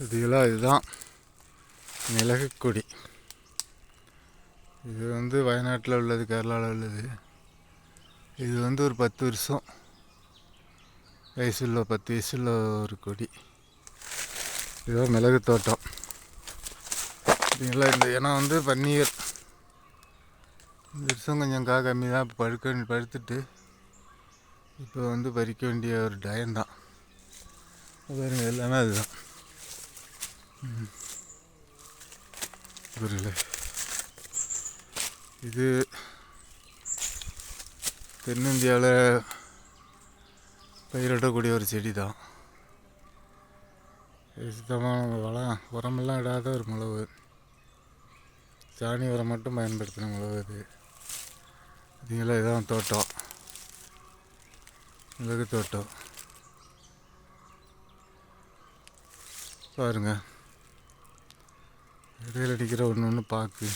இதுதான் மிளகு கொடி. இது வயநாட்டில் உள்ளது, கேரளாவில் உள்ளது. இது ஒரு 10 வருஷம் வயசுள்ள 10 வயசுள்ள ஒரு கொடி. இதுதான் மிளகு தோட்டம். இந்த இனம் பன்னீர். இந்த வருஷம் கொஞ்சம் கம்மி தான். பழுத்துட்டு இப்போ பறிக்க வேண்டிய ஒரு டயம்தான். பாருங்க, எல்லாமே அதுதான். புரியல. இது தென்னிந்தியாவில் பயிரிடக்கூடிய ஒரு செடி தான். சுத்தமான உரமெல்லாம் இடாத ஒரு மிளகு. சாணி உரம் மட்டும் பயன்படுத்தின மிளகு இது. இதுதான் தோட்டம், மிளகு தோட்டம். பாருங்க, இடையில் அடிக்கிற ஒன்று பாக்கு.